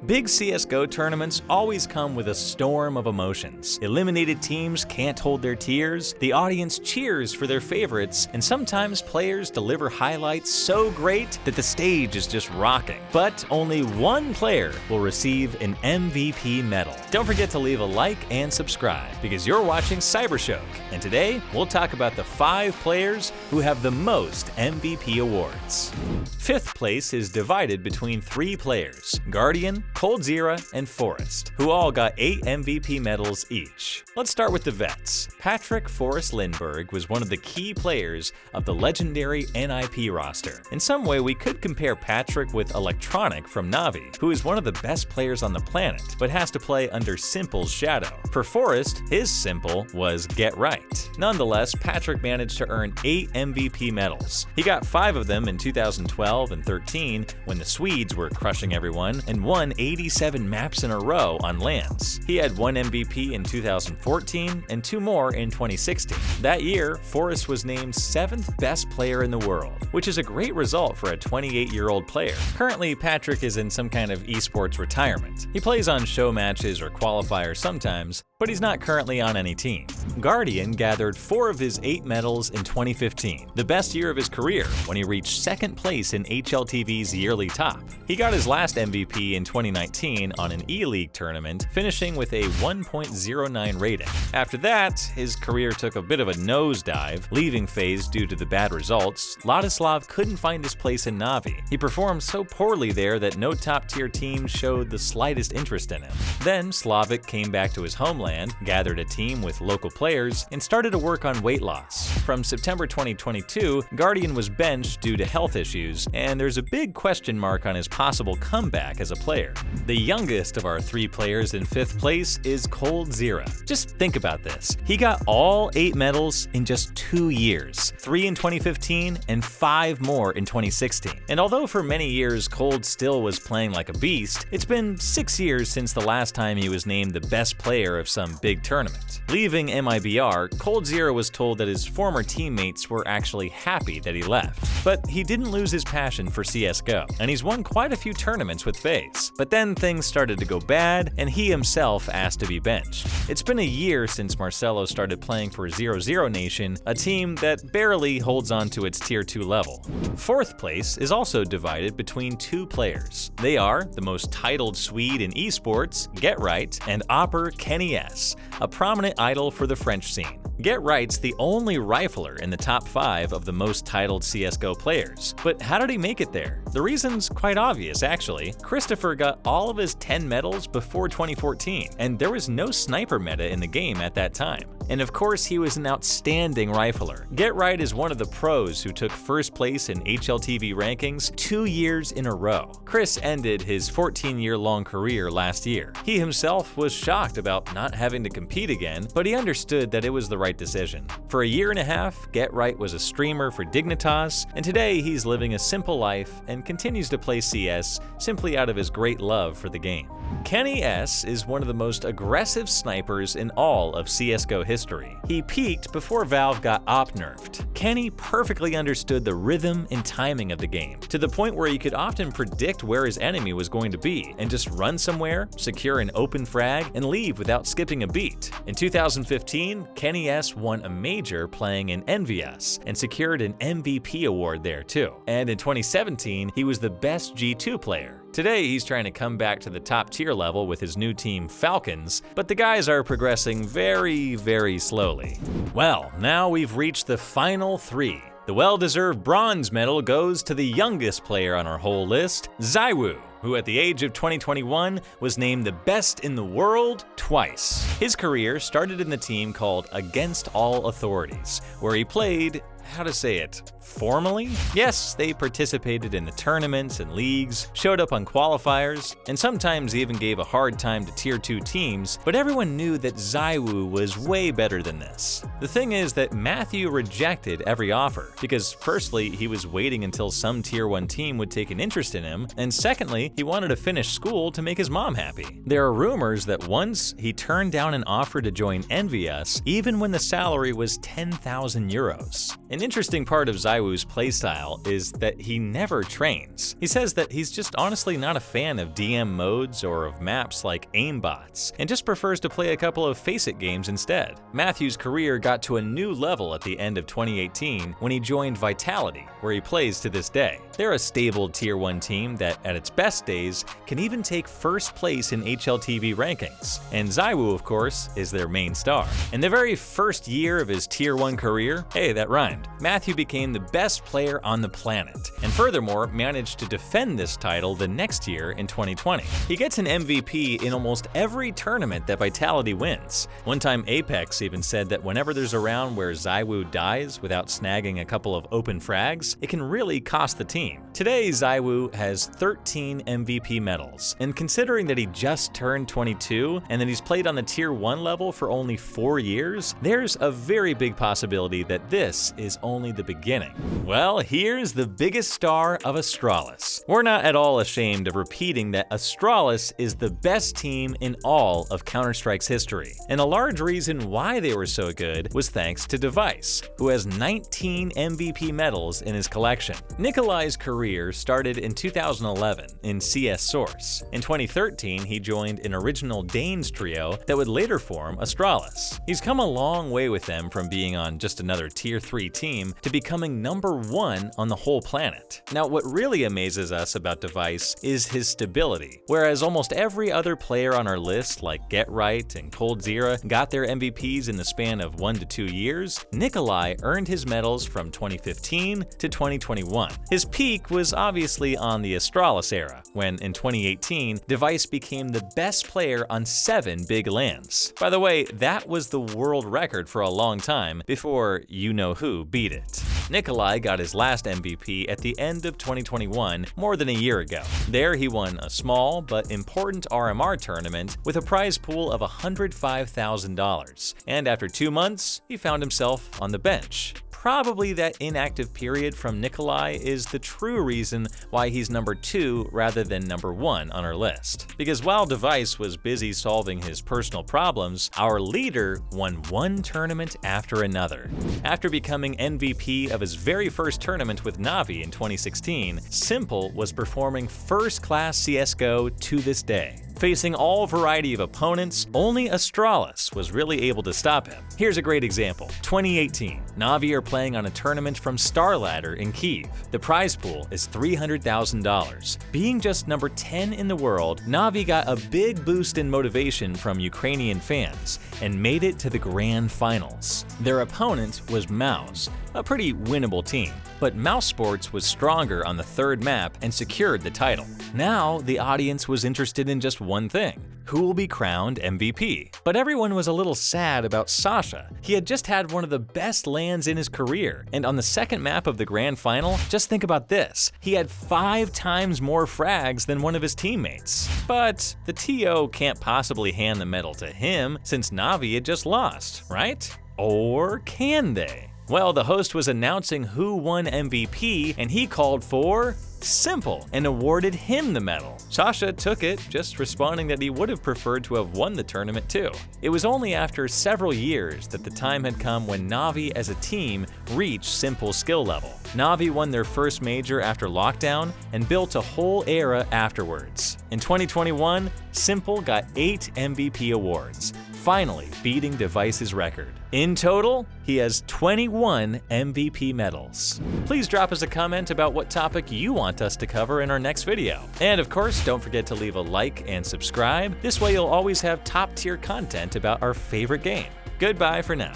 Big CSGO tournaments always come with a storm of emotions. Eliminated teams can't hold their tears, the audience cheers for their favorites, and sometimes players deliver highlights so great that the stage is just rocking. But only one player will receive an MVP medal. Don't forget to leave a like and subscribe, because you're watching CYBERSHOKE, and today we'll talk about the 5 players who have the most MVP awards. 5th place is divided between 3 players, Guardian, coldzera, and Forest, who all got 8 MVP medals each. Let's start with the vets. Patrick Forrest Lindbergh was one of the key players of the legendary NIP roster. In some way, we could compare Patrick with Electronic from Na'Vi, who is one of the best players on the planet, but has to play under Simple's shadow. For Forrest, his Simple was Get Right. Nonetheless, Patrick managed to earn 8 MVP medals. He got 5 of them in 2012 and 13 when the Swedes were crushing everyone, and won 87 maps in a row on lands. He had 1 MVP in 2014 and 2 more in 2016. That year, Forrest was named 7th best player in the world, which is a great result for a 28-year-old player. Currently, Patrick is in some kind of esports retirement. He plays on show matches or qualifiers sometimes, but he's not currently on any team. Guardian gathered 4 of his 8 medals in 2015, the best year of his career, when he reached 2nd place in HLTV's yearly top. He got his last MVP in 2019 on an E-League tournament, finishing with a 1.09 rating. After that, his career took a bit of a nosedive, leaving FaZe due to the bad results. Ladislav couldn't find his place in Na'Vi. He performed so poorly there that no top-tier team showed the slightest interest in him. Then Slavic came back to his homeland, gathered a team with local players, and started to work on weight loss. From September 2022, Guardian was benched due to health issues, and there's a big question mark on his possible comeback as a player. The youngest of our 3 players in 5th place is coldzera. Just think about this. He got all 8 medals in just 2 years, 3 in 2015 and 5 more in 2016. And although for many years Cold still was playing like a beast, it's been 6 years since the last time he was named the best player of some big tournament. Leaving MIBR, coldzera was told that his former teammates were actually happy that he left. But he didn't lose his passion for CSGO, and he's won quite a few tournaments with FaZe. But then things started to go bad, and he himself asked to be benched. It's been a year since Marcelo started playing for 00 Nation, a team that barely holds on to its Tier 2 level. 4th place is also divided between 2 players. They are the most titled Swede in esports, Get Right, and Opper Kenny S, a prominent idol for the French scene. Get Right's the only rifler in the top 5 of the most titled CSGO players. But how did he make it there? The reason's quite obvious, actually. Christopher got all of his 10 medals before 2014, and there was no sniper meta in the game at that time. And of course, he was an outstanding rifler. Get Right is one of the pros who took 1st place in HLTV rankings 2 years in a row. Chris ended his 14-year-long career last year. He himself was shocked about not having to compete again, but he understood that it was the right decision. For a year and a half, Get Right was a streamer for Dignitas, and today he's living a simple life and continues to play CS simply out of his great love for the game. Kenny S is one of the most aggressive snipers in all of CSGO history. He peaked before Valve got op-nerfed. Kenny perfectly understood the rhythm and timing of the game, to the point where he could often predict where his enemy was going to be and just run somewhere, secure an open frag, and leave without skipping a beat. In 2015, Kenny S won a major playing in EnVyUs and secured an MVP award there too. And in 2017, he was the best G2 player. Today, he's trying to come back to the top tier level with his new team Falcons, but the guys are progressing very, very slowly. Well, now we've reached the final 3. The well-deserved bronze medal goes to the youngest player on our whole list, CYBERSHOKE, who at the age of 2021 was named the best in the world twice. His career started in the team called Against All Authorities, where he played, how to say it, formally? Yes, they participated in the tournaments and leagues, showed up on qualifiers, and sometimes even gave a hard time to Tier 2 teams, but everyone knew that CYBERSHOKE was way better than this. The thing is that Matthew rejected every offer, because firstly, he was waiting until some Tier 1 team would take an interest in him, and secondly, he wanted to finish school to make his mom happy. There are rumors that once he turned down an offer to join EnVyUs, even when the salary was 10,000 euros. An interesting part of ZywOo's playstyle is that he never trains. He says that he's just honestly not a fan of DM modes or of maps like aimbots, and just prefers to play a couple of Face-It games instead. Matthew's career got to a new level at the end of 2018 when he joined Vitality, where he plays to this day. They're a stable Tier 1 team that, at its best days, can even take first place in HLTV rankings. And ZywOo, of course, is their main star. In the very first year of his Tier 1 career, hey, that rhymed, Matthew became the best player on the planet, and furthermore managed to defend this title the next year in 2020. He gets an MVP in almost every tournament that Vitality wins. One time Apex even said that whenever there's a round where ZywOo dies without snagging a couple of open frags, it can really cost the team. Today, ZywOo has 13 MVP medals, and considering that he just turned 22 and that he's played on the Tier 1 level for only 4 years, there's a very big possibility that this is only the beginning. Well, here's the biggest star of Astralis. We're not at all ashamed of repeating that Astralis is the best team in all of Counter-Strike's history, and a large reason why they were so good was thanks to Device, who has 19 MVP medals in his collection. Nikolai's career started in 2011 in CS Source. In 2013, he joined an original Danes trio that would later form Astralis. He's come a long way with them from being on just another Tier 3 team to becoming #1 on the whole planet. Now, what really amazes us about Device is his stability. Whereas almost every other player on our list, like Get Right and coldzera, got their MVPs in the span of 1 to 2 years, Nikolai earned his medals from 2015 to 2021. His peak was obviously on the Astralis era, when in 2018, Device became the best player on 7 big LANs. By the way, that was the world record for a long time before you-know-who beat it. Nikolai got his last MVP at the end of 2021, more than a year ago. There he won a small but important RMR tournament with a prize pool of $105,000, and after 2 months, he found himself on the bench. Probably that inactive period from Nikolai is the true reason why he's #2 rather than #1 on our list. Because while Device was busy solving his personal problems, our leader won one tournament after another. After becoming MVP of his very first tournament with Na'Vi in 2016, Simple was performing first-class CSGO to this day. Facing all variety of opponents, only Astralis was really able to stop him. Here's a great example. 2018, Na'Vi are playing on a tournament from Starladder in Kyiv. The prize pool is $300,000. Being just #10 in the world, Na'Vi got a big boost in motivation from Ukrainian fans and made it to the grand finals. Their opponent was Mouse, a pretty winnable team, but Mouse Sports was stronger on the third map and secured the title. Now, the audience was interested in just one thing: who will be crowned MVP? But everyone was a little sad about Sasha. He had just had one of the best LANs in his career, and on the second map of the grand final, just think about this, he had 5 times more frags than one of his teammates. But the TO can't possibly hand the medal to him since Na'Vi had just lost, right? Or can they? Well, the host was announcing who won MVP, and he called for Simple and awarded him the medal. Sasha took it, just responding that he would have preferred to have won the tournament too. It was only after several years that the time had come when Na'Vi as a team reached Simple's skill level. Na'Vi won their first major after lockdown and built a whole era afterwards. In 2021, Simple got 8 MVP awards, finally beating Device's record. In total, he has 21 MVP medals. Please drop us a comment about what topic you want us to cover in our next video. And of course, don't forget to leave a like and subscribe. This way you'll always have top-tier content about our favorite game. Goodbye for now.